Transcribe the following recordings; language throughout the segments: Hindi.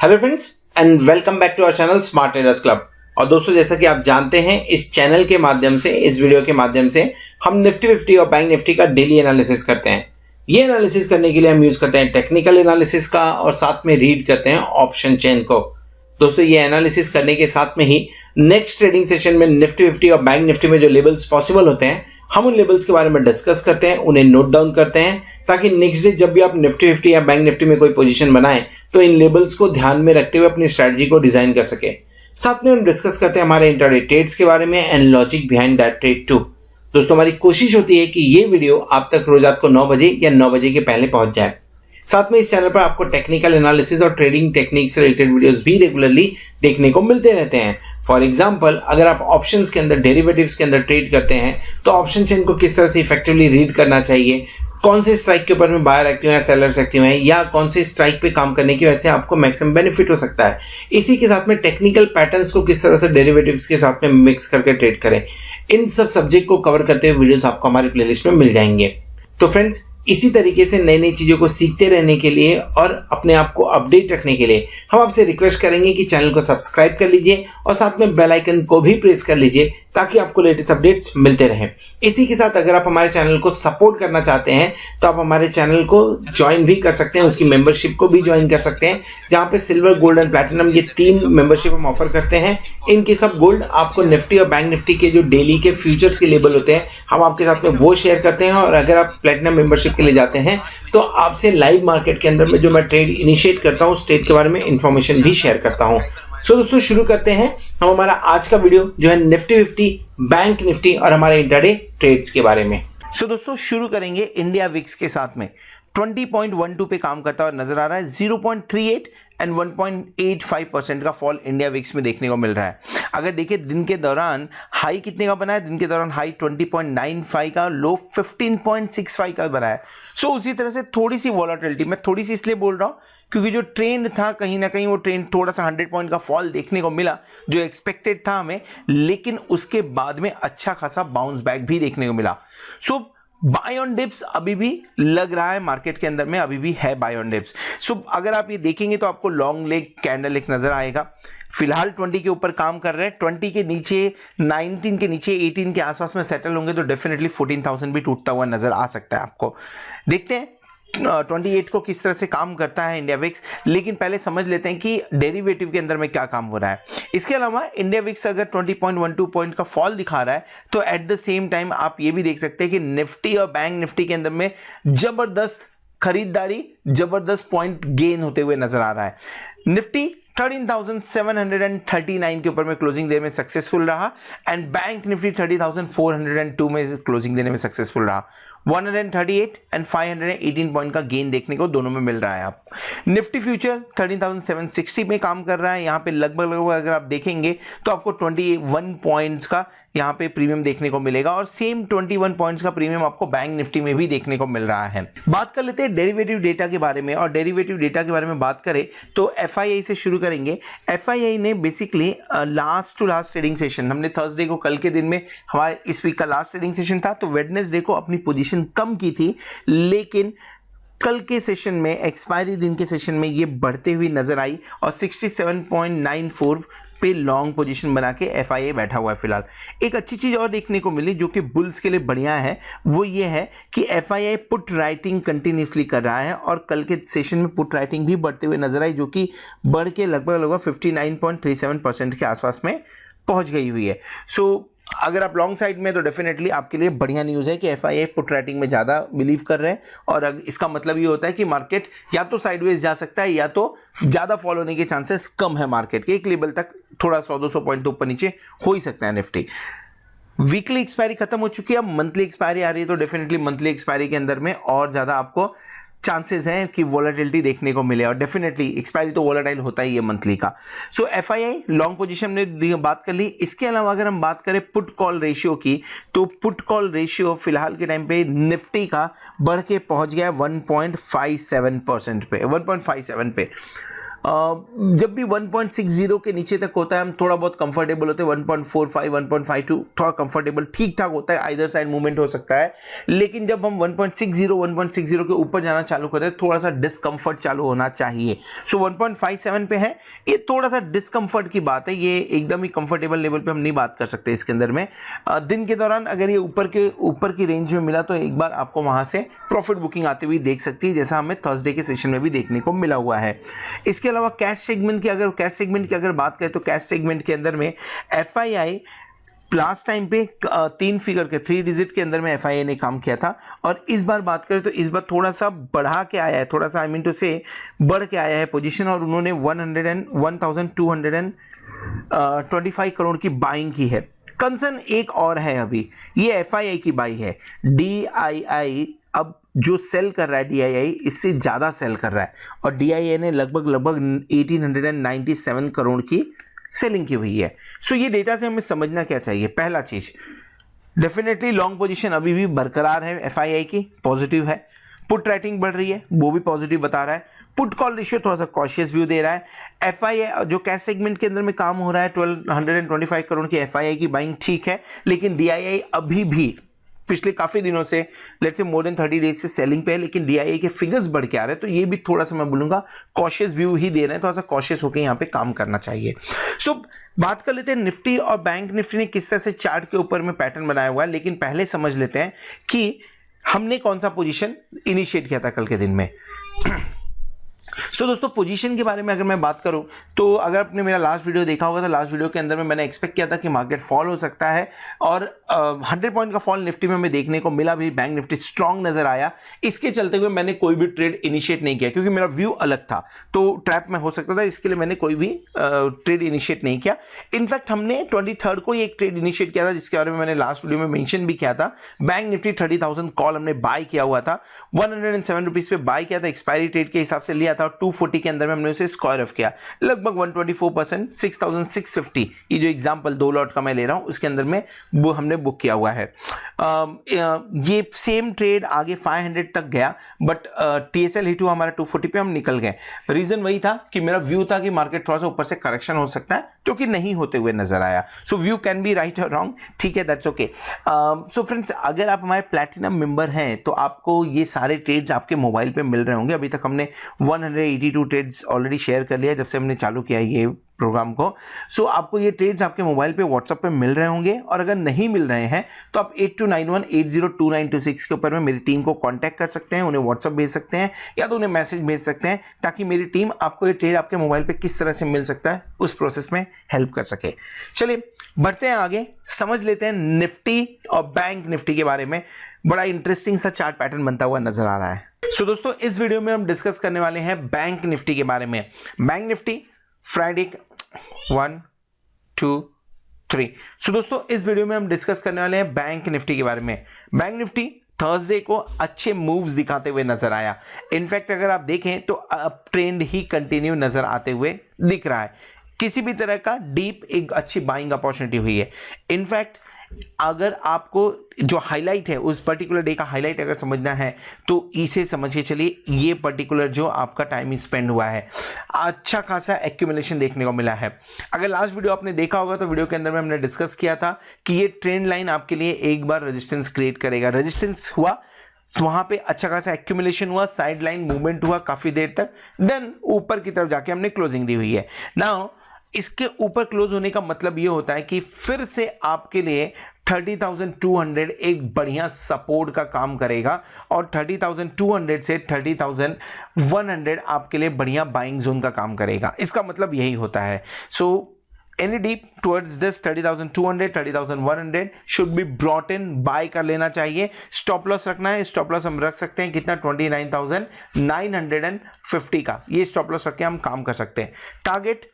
Hello friends and welcome back to our channel Smart Traders Club. और दोस्तों, जैसा कि आप जानते हैं, इस चैनल के माध्यम से, इस वीडियो के माध्यम से हम निफ्टी 50 और बैंक निफ्टी का डेली एनालिसिस करते हैं। ये एनालिसिस करने के लिए हम यूज करते हैं टेक्निकल एनालिसिस का और साथ में रीड करते हैं ऑप्शन चेन को। दोस्तों, ये एनालिसिस करने के साथ में ही नेक्स्ट ट्रेडिंग सेशन में निफ्टी 50 और बैंक निफ्टी में जो लेवल्स पॉसिबल होते हैं, हम उन लेवल्स के बारे में डिस्कस करते हैं, उन्हें नोट डाउन करते हैं, ताकि नेक्स्ट डे जब भी आप निफ्टी 50 या बैंक निफ्टी में कोई पोजीशन बनाएं तो इन लेवल्स को ध्यान में रखते हुए अपनी स्ट्रेटजी को डिजाइन कर सके। साथ में हम डिस्कस करते हैं हमारे इंट्राडे ट्रेड्स के बारे में and logic behind that trade too. दोस्तों, हमारी कोशिश होती है कि ये वीडियो आप तक रोज रात को 9 बजे या 9 बजे के पहले पहुंच जाए। साथ में इस चैनल पर आपको टेक्निकल एनालिसिस और ट्रेडिंग टेक्निक से रिलेटेड वीडियोस भी रेगुलरली देखने को मिलते रहते हैं। फॉर एग्जाम्पल, अगर आप ऑप्शंस के अंदर, डेरिवेटिव्स के अंदर ट्रेड करते हैं तो ऑप्शन चेन को किस तरह से इफेक्टिवली रीड करना चाहिए, कौन से स्ट्राइक के ऊपर में बायर एक्टिव है, सेलर्स एक्टिव हैं, या कौन से स्ट्राइक पे काम करने की वजह से आपको मैक्सिमम बेनिफिट हो सकता है। इसी के साथ में टेक्निकल पैटर्न्स को किस तरह से डेरिवेटिव्स के साथ में मिक्स करके ट्रेड करें, इन सब सब्जेक्ट को कवर करते हुए वीडियोस आपको हमारे प्लेलिस्ट में मिल जाएंगे। तो फ्रेंड्स, इसी तरीके से नई नई चीजों को सीखते रहने के लिए और अपने आप को अपडेट रखने के लिए हम आपसे रिक्वेस्ट करेंगे कि चैनल को सब्सक्राइब कर लीजिए और साथ में बेल आइकन को भी प्रेस कर लीजिए ताकि आपको लेटेस्ट अपडेट्स मिलते रहें। इसी के साथ अगर आप हमारे चैनल को सपोर्ट करना चाहते हैं तो आप हमारे चैनल को ज्वाइन भी कर सकते हैं, उसकी मेंबरशिप को भी ज्वाइन कर सकते हैं, जहां पे सिल्वर, गोल्ड एंड प्लैटिनम ये 3 मेंबरशिप हम ऑफर करते हैं। इनके सब गोल्ड आपको निफ्टी और बैंक निफ्टी के जो डेली के फ्यूचर्स के लेवल होते हैं, हम आपके साथ में वो शेयर करते हैं। और अगर आप प्लैटिनम मेंबरशिप के लिए जाते हैं तो आपसे लाइव मार्केट के अंदर में जो मैं ट्रेड इनिशिएट करता हूँ, उस ट्रेड के बारे में इंफॉर्मेशन भी शेयर करता हूँ। सो दोस्तों, शुरू करते हैं हम हमारा आज का वीडियो जो है निफ्टी 50, बैंक निफ्टी और हमारे इंट्राडे ट्रेड्स के बारे में। सो दोस्तों, शुरू करेंगे इंडिया विक्स के साथ में 20.12 पे काम करता हुआ नजर आ रहा है। 0.38 एंड 1.85% का फॉल इंडिया विक्स में देखने को मिल रहा है। अगर देखिए दिन के दौरान हाई कितने का बना है, दिन के दौरान हाई 20.95 का, लो 15.65 का बना है। सो उसी तरह से थोड़ी सी वॉलेटिलिटी, मैं थोड़ी सी इसलिए बोल रहा हूं क्योंकि जो ट्रेंड था कहीं ना कहीं वो ट्रेंड थोड़ा सा 100 पॉइंट का फॉल देखने को मिला जो एक्सपेक्टेड था हमें, लेकिन उसके बाद में अच्छा खासा बाउंस बैक भी देखने को मिला। सो बाय ऑन डिप्स अभी भी लग रहा है मार्केट के अंदर में, अभी भी है बाय ऑन डिप्स। सो अगर आप ये देखेंगे तो आपको लॉन्ग लेग कैंडल एक नजर आएगा। फिलहाल 20 के ऊपर काम कर रहे हैं, 20 के नीचे, 19 के नीचे, 18 के आसपास में सेटल होंगे तो डेफिनेटली 14,000 भी टूटता हुआ नजर आ सकता है आपको। देखते हैं 28 को किस तरह से काम करता है इंडिया विक्स, लेकिन पहले समझ लेते हैं कि डेरिवेटिव के अंदर में क्या काम हो रहा है। इसके अलावा इंडिया विक्स अगर 20.12 पॉइंट का फॉल दिखा रहा है तो एट द सेम टाइम आप ये भी देख सकते हैं कि निफ्टी और बैंक निफ्टी के अंदर में जबरदस्त खरीदारी, जबरदस्त पॉइंट गेन होते हुए नजर आ रहा है। निफ्टी 13,739 के ऊपर में क्लोजिंग देने में सक्सेसफुल रहा एंड बैंक निफ्टी 30,402 में क्लोजिंग देने में सक्सेसफुल रहा। 138 एंड 518 पॉइंट का गेन देखने को दोनों में मिल रहा है। आप निफ्टी फ्यूचर 13,760 में काम कर रहा है। यहाँ पे लगभग अगर आप देखेंगे तो आपको 21 पॉइंट्स का यहाँ पे प्रीमियम देखने को मिलेगा और सेम 21 पॉइंट्स का प्रीमियम आपको बैंक निफ्टी में भी देखने को मिल रहा है। बात कर लेते हैं डेरिवेटिव डेटा के बारे में, और डेरिवेटिव डेटा के बारे में बात करें तो एफआईआई से शुरू करेंगे। एफआईआई ने basically last to last trading session, हमने थर्सडे को, कल के दिन में हमारे इस वीक का लास्ट ट्रेडिंग सेशन था, तो वेडनेसडे को अपनी पोजीशन कम की थी, लेकिन कल के सेशन में, एक्सपायरी दिन के सेशन में ये बढ़ते हुई नजर आई और 67.94 पे लॉन्ग पोजीशन बना के एफआईआई बैठा हुआ है फिलहाल। एक अच्छी चीज और देखने को मिली जो कि बुल्स के लिए बढ़िया है, वो ये है कि एफआईआई पुट राइटिंग कंटिन्यूसली कर रहा है और कल के सेशन में पुट राइटिंग भी बढ़ते हुए नजर आई, जो कि बढ़ के लगभग 59.37% के आसपास में पहुंच गई हुई है। सो अगर आप लॉन्ग साइड में तो डेफिनेटली आपके लिए बढ़िया न्यूज़ है कि एफआईआई पुट राइटिंग में ज़्यादा बिलीव कर रहे हैं, और इसका मतलब ये होता है कि मार्केट या तो साइडवेज जा सकता है या तो ज़्यादा फॉल होने के चांसेस कम है मार्केट के। एक लेवल तक थोड़ा 100-200 पॉइंट तो ऊपर नीचे हो ही सकता है निफ्टी। वीकली एक्सपायरी खत्म हो चुकी है, अब मंथली एक्सपायरी आ रही है, तो डेफिनेटली मंथली एक्सपायरी के अंदर में और ज़्यादा आपको चांसेस हैं कि वोलेटिलिटी देखने को मिले, और डेफिनेटली एक्सपायरी तो वोलेटाइल होता ही है मंथली का। सो एफआईआई लॉन्ग पोजीशन ने बात कर ली। इसके अलावा अगर हम बात करें पुट कॉल रेशियो की, तो पुट कॉल रेशियो फिलहाल के टाइम पे निफ्टी का बढ़ के पहुंच गया 1.57% पे, 1.57 पे। जब भी 1.60 के नीचे तक होता है हम थोड़ा बहुत कंफर्टेबल होते हैं, 1.45 1.52 थोड़ा कंफर्टेबल ठीक ठाक होता है, आइदर साइड मूवमेंट हो सकता है। लेकिन जब हम 1.60 के ऊपर जाना चालू करते हैं थोड़ा सा डिस्कंफर्ट चालू होना चाहिए। सो 1.57 पे है, ये थोड़ा सा डिस्कंफर्ट की बात है, ये एकदम ही कंफर्टेबल लेवल पे हम नहीं बात कर सकते इसके अंदर में। दिन के दौरान अगर ये ऊपर की रेंज में मिला तो एक बार आपको वहां से प्रॉफिट बुकिंग आती हुई देख सकती है, जैसा हमें थर्सडे के सेशन में भी देखने को मिला हुआ है। इसके अलावा कैश सेगमेंट की अगर बात करें तो कैश सेगमेंट के अंदर में एफआईआई लास्ट टाइम पे 3 फिगर के 3 डिजिट के अंदर में एफआईआई ने काम किया था, और इस बार बात करें तो इस बार थोड़ा सा बढ़ा के आया है, थोड़ा सा आई मीन टू से बढ़ के आया है पोजीशन, और उन्होंने 1225 करोड़ की बाइंग की है। कंसर्न एक और है, अभी ये एफआईआई की बाई है, डीआईआई अब जो सेल कर रहा है डीआईआई इससे ज़्यादा सेल कर रहा है, और डीआईआई ने लगभग 1897 करोड़ की सेलिंग की हुई है। सो ये डेटा से हमें समझना क्या चाहिए, पहला चीज डेफिनेटली लॉन्ग पोजीशन अभी भी बरकरार है, एफआईआई की पॉजिटिव है, पुट राइटिंग बढ़ रही है वो भी पॉजिटिव बता रहा है, पुट कॉल रेशियो थोड़ा सा कॉशियस व्यू दे रहा है। एफआईआई जो कैश सेगमेंट के अंदर में काम हो रहा है 1225 करोड़ की एफआईआई की बाइंग ठीक है, लेकिन डीआईआई अभी भी पिछले काफी दिनों से let's say more than 30 days से सेलिंग पे है, लेकिन डीआईआई के फिगर्स बढ़ के आ रहे हैं, तो ये भी थोड़ा सा मैं बोलूंगा कॉशियस व्यू ही दे रहे हैं, थोड़ा सा कॉशियस होकर यहाँ पे काम करना चाहिए। सो बात कर लेते हैं निफ्टी और बैंक निफ्टी ने किस तरह से चार्ट के ऊपर में पैटर्न बनाया हुआ है, लेकिन पहले समझ लेते हैं कि हमने कौन सा पोजीशन इनिशिएट किया था कल के दिन में। दोस्तों पोजीशन के बारे में अगर मैं बात करूं तो अगर आपने मेरा लास्ट वीडियो देखा होगा तो लास्ट वीडियो के अंदर में मैंने एक्सपेक्ट किया था कि मार्केट फॉल हो सकता है, और 100 पॉइंट का फॉल निफ्टी में हमें देखने को मिला भी, बैंक निफ्टी स्ट्रांग नजर आया। इसके चलते हुए मैंने कोई भी ट्रेड इनिशिएट नहीं किया क्योंकि मेरा व्यू अलग था, तो ट्रैप में हो सकता था, इसके लिए मैंने कोई भी ट्रेड इनिशिएट नहीं किया। इनफैक्ट हमने 23 को ही एक ट्रेड इनिशिएट किया था जिसके बारे में मैंने लास्ट वीडियो में मेंशन भी किया था। बैंक निफ्टी 30,000 कॉल हमने बाय किया हुआ था, 107 रुपीज पे बाय किया था, एक्सपायरी ट्रेड के हिसाब से लिया था, 240 के अंदर में हमने उसे स्क्वायर ऑफ किया, लगभग 124%, 6,650। ये जो एग्जांपल 2 लॉट का मैं ले रहा हूं उसके अंदर में वो हमने बुक किया हुआ है। ये सेम ट्रेड आगे 500 तक गया, बट टीएसएल हिट हुआ हमारा 240 पे, हम निकल गए। रीजन वही था कि मेरा व्यू था कि मार्केट थोड़ा सा ऊपर से करेक्शन हो सकता है, जो कि नहीं होते हुए नजर आया। सो व्यू कैन बी राइट और रॉन्ग, ठीक है, दैट्स ओके। सो फ्रेंड्स, अगर आप हमारे प्लैटिनम मेंबर हैं तो आपको ये सारे ट्रेड्स आपके मोबाइल पे मिल रहे होंगे। अभी तक हमने 182 ट्रेड्स ऑलरेडी शेयर कर लिया जब से हमने चालू किया ये प्रोग्राम को। सो आपको ये ट्रेड्स आपके मोबाइल पे व्हाट्सएप पे मिल रहे होंगे, और अगर नहीं मिल रहे हैं तो आप 8291802926 के ऊपर में मेरी टीम को कांटेक्ट कर सकते हैं, उन्हें व्हाट्सएप भेज सकते हैं या तो उन्हें मैसेज भेज सकते हैं, ताकि मेरी टीम आपको ये ट्रेड आपके मोबाइल पे किस तरह से मिल सकता है उस प्रोसेस में हेल्प कर सके। चलिए बढ़ते हैं आगे, समझ लेते हैं निफ्टी और बैंक निफ्टी के बारे में। बड़ा इंटरेस्टिंग सा चार्ट पैटर्न बनता हुआ नजर आ रहा है। सो दोस्तों, इस वीडियो में हम डिस्कस करने वाले हैं बैंक निफ्टी के बारे में। Bank Nifty Friday 1 2 3। सो दोस्तों, इस वीडियो में हम डिस्कस करने वाले हैं बैंक निफ्टी के बारे में। बैंक निफ्टी थर्सडे को अच्छे मूव्स दिखाते हुए नजर आया। इनफैक्ट अगर आप देखें तो अप ट्रेंड ही कंटिन्यू नजर आते हुए दिख रहा है, किसी भी तरह का डीप एक अच्छी बाइंग अपॉर्चुनिटी हुई है। इनफैक्ट अगर आपको जो हाईलाइट है उस पर्टिकुलर डे का हाईलाइट अगर समझना है तो इसे समझ के चलिए, ये पर्टिकुलर जो आपका टाइम स्पेंड हुआ है, अच्छा खासा एक्यूमुलेशन देखने को मिला है। अगर लास्ट वीडियो आपने देखा होगा तो वीडियो के अंदर में हमने डिस्कस किया था कि ये ट्रेंड लाइन आपके लिए एक बार रेजिस्टेंस क्रिएट करेगा। रेजिस्टेंस हुआ तो वहां पे अच्छा खासा एक्यूमुलेशन हुआ, साइड लाइन मूवमेंट हुआ काफी देर तक, देन ऊपर की तरफ जाके हमने क्लोजिंग दी हुई है। नाउ इसके ऊपर क्लोज होने का मतलब यह होता है कि फिर से आपके लिए 30,200 एक बढ़िया सपोर्ट का काम करेगा, और 30,200 से 30,100 आपके लिए बढ़िया बाइंग जोन का काम करेगा। इसका मतलब यही होता है। So any dip towards this 30,200 30,100 should be brought in, buy कर लेना चाहिए। स्टॉप लॉस रखना है, स्टॉप लॉस हम रख सकते हैं कितना, 29,950 का, ये स्टॉप लॉस रख के हम काम कर सकते हैं। टारगेट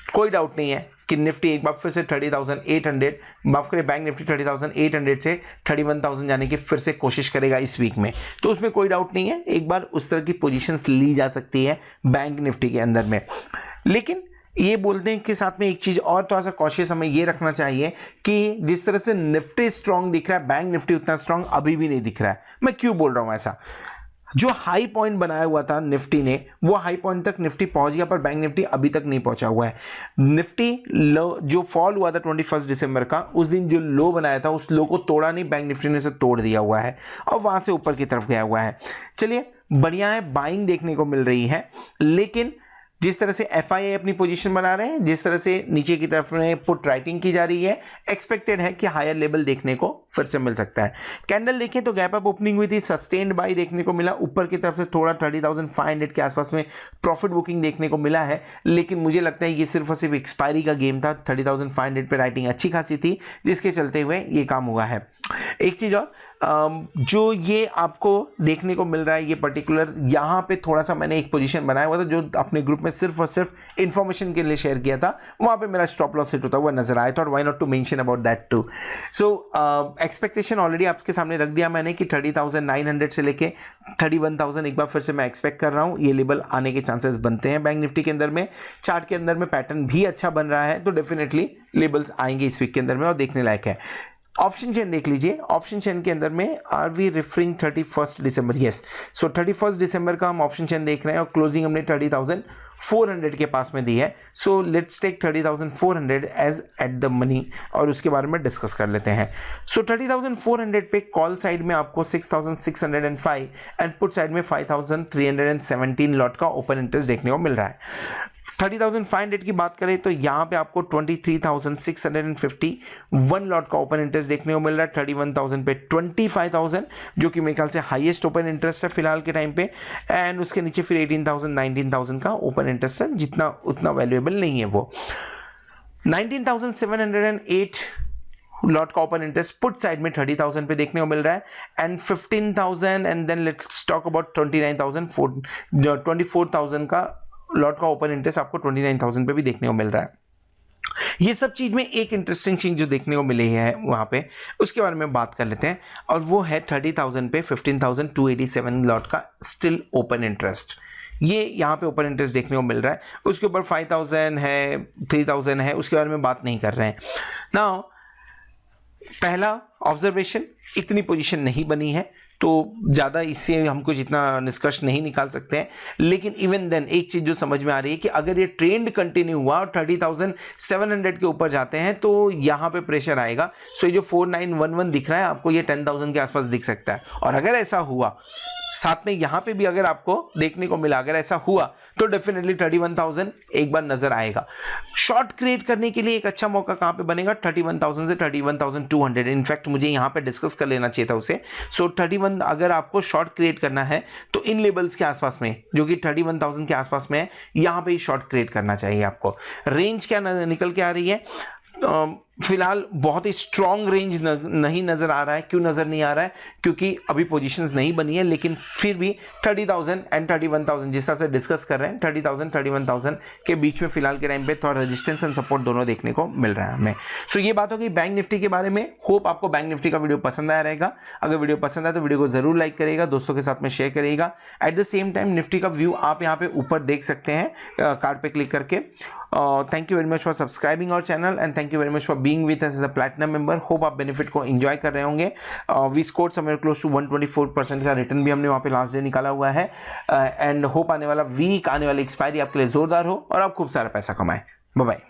कोई डाउट नहीं है कि निफ्टी एक बार फिर से 30,800, माफ करें बैंक निफ्टी 30,800 से 31,000 जाने की फिर से कोशिश करेगा इस वीक में, तो उसमें कोई डाउट नहीं है, एक बार उस तरह की पोजीशंस ली जा सकती है बैंक निफ्टी के अंदर में। लेकिन ये बोलते हैं कि साथ में एक चीज और थोड़ा सा कॉशियस हमें ये रखना चाहिए कि जिस तरह से निफ्टी स्ट्रांग दिख रहा है, बैंक निफ्टी उतना स्ट्रांग अभी भी नहीं दिख रहा है। मैं क्यों बोल रहा हूं ऐसा? जो हाई पॉइंट बनाया हुआ था निफ्टी ने, वो हाई पॉइंट तक निफ्टी पहुंच गया, पर बैंक निफ्टी अभी तक नहीं पहुंचा हुआ है। निफ्टी लो जो फॉल हुआ था 21 दिसंबर का, उस दिन जो लो बनाया था उस लो को तोड़ा नहीं, बैंक निफ्टी ने उसे तोड़ दिया हुआ है और वहां से ऊपर की तरफ गया हुआ है। चलिए बढ़िया है, बाइंग देखने को मिल रही है, लेकिन जिस तरह से FII अपनी पोजीशन बना रहे हैं, जिस तरह से नीचे की तरफ में पुट राइटिंग की जा रही है, एक्सपेक्टेड है कि हायर लेवल देखने को फिर से मिल सकता है। कैंडल देखें तो गैप अप ओपनिंग हुई थी, सस्टेन्ड बाई देखने को मिला, ऊपर की तरफ से थोड़ा 30,500 के आसपास में प्रॉफिट बुकिंग देखने को मिला है, लेकिन मुझे लगता है ये सिर्फ और सिर्फ एक्सपायरी का गेम था। 30,500 पे राइटिंग अच्छी खासी थी, जिसके चलते हुए ये काम हुआ है। एक चीज और जो ये आपको देखने को मिल रहा है, ये पर्टिकुलर यहाँ पे थोड़ा सा मैंने एक पोजीशन बनाया हुआ था जो अपने ग्रुप में सिर्फ और सिर्फ इंफॉर्मेशन के लिए शेयर किया था, वहां पे मेरा स्टॉप लॉस हिट होता हुआ नजर आया था, और why not to mention about that too. So expectation already आपके सामने रख दिया मैंने कि 30,900 से लेके 31,000 एक बार फिर से मैं एक्सपेक्ट कर रहा हूं, ये लेवल आने के चांसेस बनते हैं बैंक निफ्टी के अंदर में। चार्ट के अंदर में पैटर्न भी अच्छा बन रहा है, तो डेफिनेटली लेवल्स आएंगे इस वीक के अंदर में और देखने लायक है। ऑप्शन चेन देख लीजिए, ऑप्शन चेन के अंदर में are we referring 31 December, yes, so 31 दिसंबर का हम ऑप्शन चेन देख रहे हैं और क्लोजिंग हमने 30,400 के पास में दी है। So let's take 30,400 as at the money और उसके बारे में डिस्कस कर लेते हैं। सो 30,400 पे कॉल साइड में आपको 6,605 एंड पुट साइड में 5,317 लॉट का ओपन इंटरेस्ट देखने को मिल रहा है। 30,500 की बात करें तो यहाँ पे आपको 23,651 लॉट का ओपन इंटरेस्ट देखने को मिल रहा है। 31,000 पे 25,000 जो कि मेरे ख्याल से हाईएस्ट ओपन इंटरेस्ट है फिलहाल के टाइम पे, एंड उसके नीचे फिर 18,000 19,000 का ओपन इंटरेस्ट है, जितना उतना वैल्यूएबल नहीं है वो। 19,708 लॉट का ओपन इंटरेस्ट पुट साइड में 30,000 पे देखने को मिल रहा है, and 15,000 and then let's talk about 24,000 का लॉट का ओपन इंटरेस्ट आपको 29,000 पे भी देखने को मिल रहा है। ये सब चीज में एक इंटरेस्टिंग चीज जो देखने को मिली है वहां पे, उसके बारे में बात कर लेते हैं, और वो है 30,000 पे 15,287 लॉट का स्टिल ओपन इंटरेस्ट। ये यहाँ पे ओपन इंटरेस्ट देखने को मिल रहा है। उसके ऊपर 5,000 है, 3,000 है, उसके बारे में बात नहीं कर रहे हैं। नाउ पहला ऑब्जर्वेशन, इतनी पोजीशन नहीं बनी है तो ज़्यादा इससे हम कुछ इतना निष्कर्ष नहीं निकाल सकते हैं, लेकिन इवन देन एक चीज़ जो समझ में आ रही है कि अगर ये ट्रेंड कंटिन्यू हुआ और 30,700 के ऊपर जाते हैं तो यहाँ पे प्रेशर आएगा। सो ये जो 4911 दिख रहा है आपको, ये 10,000 के आसपास दिख सकता है, और अगर ऐसा हुआ साथ में यहाँ पे भी अगर आपको देखने को मिला, अगर ऐसा हुआ तो डेफिनेटली 31,000 एक बार नजर आएगा। शॉर्ट क्रिएट करने के लिए एक अच्छा मौका कहाँ पे बनेगा? 31,000 से 31,200। इनफैक्ट मुझे यहाँ पे डिस्कस कर लेना चाहिए था उसे। सो 31 अगर आपको शॉर्ट क्रिएट करना है तो इन लेवल्स के आसपास में, जो कि 31,000 के आसपास में है, यहाँ पे ही शॉर्ट क्रिएट करना चाहिए आपको। रेंज क्या निकल के आ रही है? फिलहाल बहुत ही स्ट्रॉन्ग रेंज नहीं नजर आ रहा है। क्यों नजर नहीं आ रहा है? क्योंकि अभी पोजीशंस नहीं बनी है, लेकिन फिर भी 30,000 एंड 31,000 जिस तरह से डिस्कस कर रहे हैं, 30,000 31,000 के बीच में फिलहाल के टाइम पे थोड़ा रेजिस्टेंस एंड सपोर्ट दोनों देखने को मिल रहा है हमें। सो ये बात होगी बैंक निफ्टी के बारे में। होप आपको बैंक निफ्टी का वीडियो पसंद आया रहेगा। अगर वीडियो पसंद आया तो वीडियो को जरूर लाइक करेगा, दोस्तों के साथ में शेयर करेगा। At the same time Nifty का व्यू आप यहाँ पे ऊपर देख सकते हैं कार्ड पे क्लिक करके। Thank you very much for subscribing our channel and thank you very much for being with us as a platinum member. Hope आप बेनिफिट को एंजॉय कर रहे होंगे। We scored somewhere close to 124% का रिटर्न भी हमने वहाँ पे लास्ट डे निकाला हुआ है, एंड होप आने वाला वीक, आने वाली एक्सपायरी आपके लिए जोरदार हो और आप खूब सारा पैसा कमाएं। Bye bye.